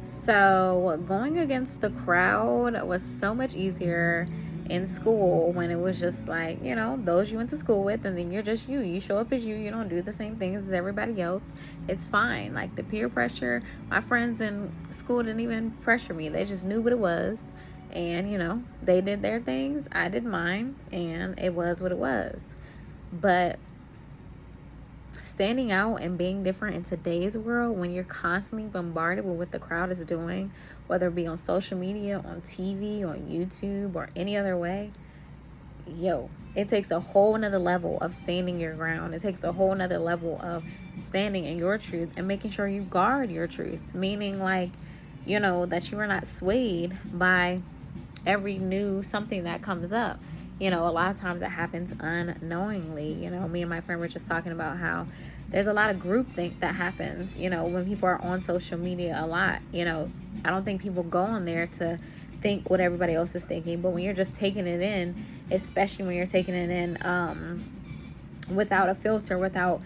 So going against the crowd was so much easier in school when it was just like, those you went to school with, and then you're just you. You show up as you. You don't do the same things as everybody else. It's fine. Like the peer pressure, my friends in school didn't even pressure me. They just knew what it was. And, they did their things. I did mine. And it was what it was. But standing out and being different in today's world, when you're constantly bombarded with what the crowd is doing, whether it be on social media, on TV, on YouTube, or any other way, it takes a whole nother level of standing your ground. It takes a whole nother level of standing in your truth and making sure you guard your truth, meaning like, that you are not swayed by every new something that comes up. A lot of times it happens unknowingly. Me and my friend were just talking about how there's a lot of groupthink that happens, when people are on social media a lot. I don't think people go on there to think what everybody else is thinking, but when you're just taking it in, especially when you're taking it in without a filter, without,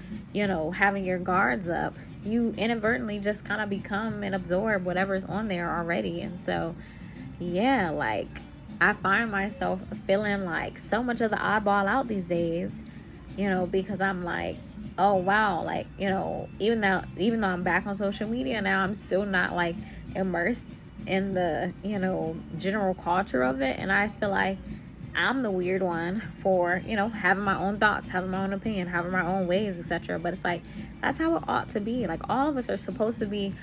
having your guards up, you inadvertently just kind of become and absorb whatever's on there already. And so, yeah, like, I find myself feeling like so much of the oddball out these days, because I'm like, oh wow, like, even though I'm back on social media now, I'm still not like immersed in the, general culture of it. And I feel like I'm the weird one for, having my own thoughts, having my own opinion, having my own ways, etc. But it's like, that's how it ought to be. Like, all of us are supposed to be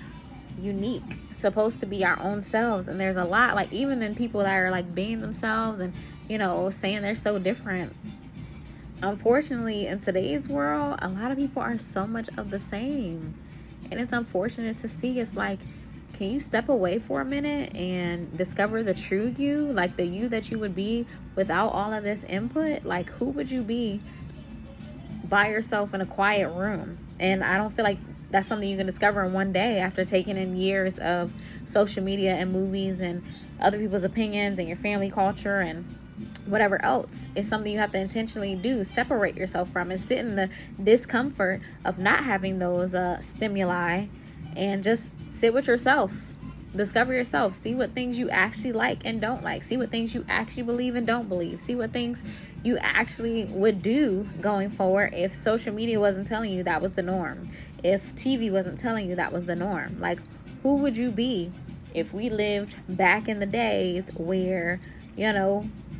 unique, supposed to be our own selves. And there's a lot, like, even in people that are like being themselves and, saying they're so different. Unfortunately, in today's world, a lot of people are so much of the same. And it's unfortunate to see. It's like, can you step away for a minute and discover the true you, like the you that you would be without all of this input? Like, who would you be by yourself in a quiet room? And I don't feel like that's something you can discover in one day after taking in years of social media and movies and other people's opinions and your family culture and whatever else. It's something you have to intentionally do, separate yourself from, and sit in the discomfort of not having those stimuli, and just sit with yourself, discover yourself, see what things you actually like and don't like, see what things you actually believe and don't believe, see what things you actually would do going forward if social media wasn't telling you that was the norm, if TV wasn't telling you that was the norm. Like, who would you be if we lived back in the days where,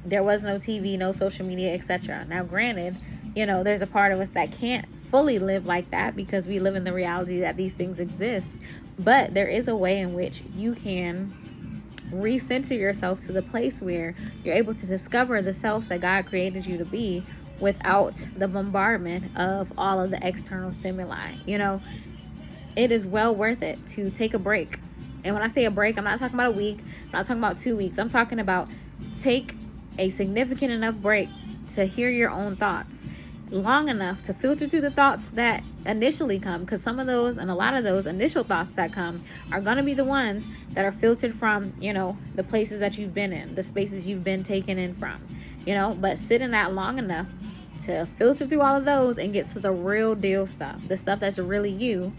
there was no TV, no social media, etc. Now, granted, there's a part of us that can't fully live like that because we live in the reality that these things exist. But there is a way in which you can recenter yourself to the place where you're able to discover the self that God created you to be without the bombardment of all of the external stimuli. It is well worth it to take a break. And when I say a break, I'm not talking about a week, I'm not talking about 2 weeks. I'm talking about take a significant enough break to hear your own thoughts, long enough to filter through the thoughts that initially come, because some of those and a lot of those initial thoughts that come are going to be the ones that are filtered from, the places that you've been in, the spaces you've been taken in from, but sit in that long enough to filter through all of those and get to the real deal stuff, the stuff that's really you.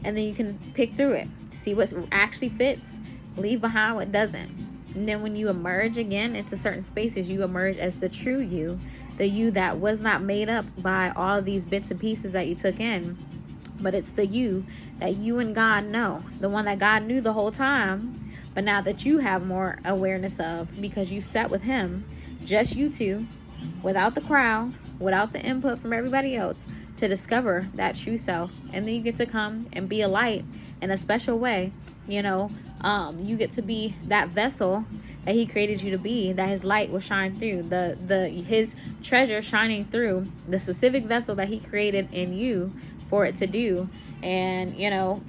And then you can pick through it, see what actually fits, leave behind what doesn't. And then when you emerge again into certain spaces, you emerge as the true you, the you that was not made up by all of these bits and pieces that you took in, but it's the you that you and God know, the one that God knew the whole time, but now that you have more awareness of because you sat with him, just you two, without the crowd, without the input from everybody else, to discover that true self. And then you get to come and be a light in a special way. You get to be that vessel that he created you to be, that his light will shine through, his treasure shining through the specific vessel that he created in you for it to do. And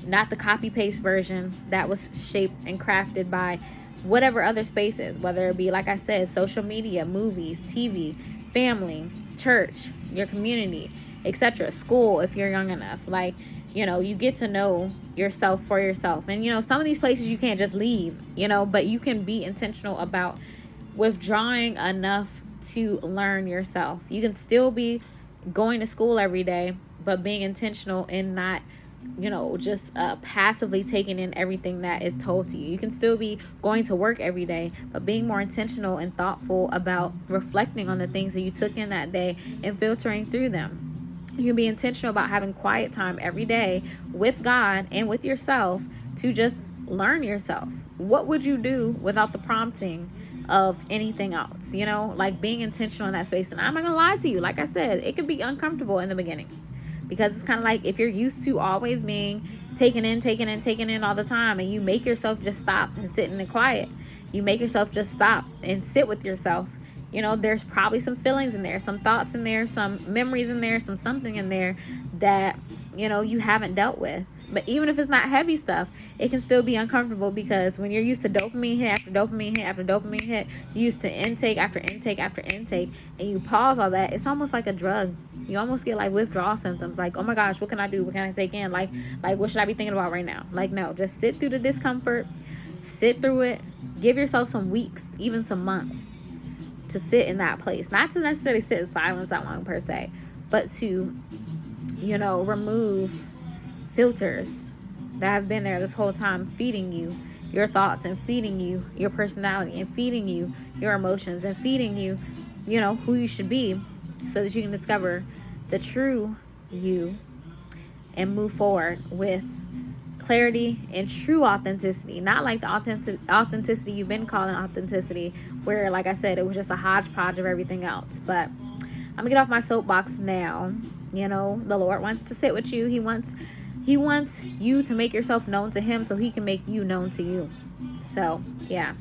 not the copy paste version that was shaped and crafted by whatever other spaces, whether it be, like I said, social media, movies, TV, family, church, your community, etc., school if you're young enough. Like, you get to know yourself for yourself. And, some of these places you can't just leave, but you can be intentional about withdrawing enough to learn yourself. You can still be going to school every day, but being intentional in not just passively taking in everything that is told to you. You can still be going to work every day, but being more intentional and thoughtful about reflecting on the things that you took in that day and filtering through them. You can be intentional about having quiet time every day with God and with yourself to just learn yourself. What would you do without the prompting of anything else? Like being intentional in that space. And I'm not gonna lie to you, like I said, it could be uncomfortable in the beginning, because it's kind of like if you're used to always being taken in all the time, and you make yourself just stop and sit in the quiet. You make yourself just stop and sit with yourself. There's probably some feelings in there, some thoughts in there, some memories in there, something in there that you haven't dealt with. But even if it's not heavy stuff, it can still be uncomfortable, because when you're used to dopamine hit after dopamine hit after dopamine hit, you're used to intake after intake after intake, and you pause all that, it's almost like a drug. You almost get like withdrawal symptoms, like, oh my gosh, what can I do? What can I take in? Like what should I be thinking about right now? Like, no, just sit through the discomfort, sit through it, give yourself some weeks, even some months, to sit in that place. Not to necessarily sit in silence that long per se, but to, remove filters that have been there this whole time, feeding you your thoughts, and feeding you your personality, and feeding you your emotions, and feeding you, who you should be, so that you can discover the true you and move forward with clarity and true authenticity. Not like the authenticity you've been calling authenticity, where, like I said, it was just a hodgepodge of everything else. But I'm gonna get off my soapbox now. The Lord wants to sit with you. He wants you to make yourself known to him, so he can make you known to you. So yeah.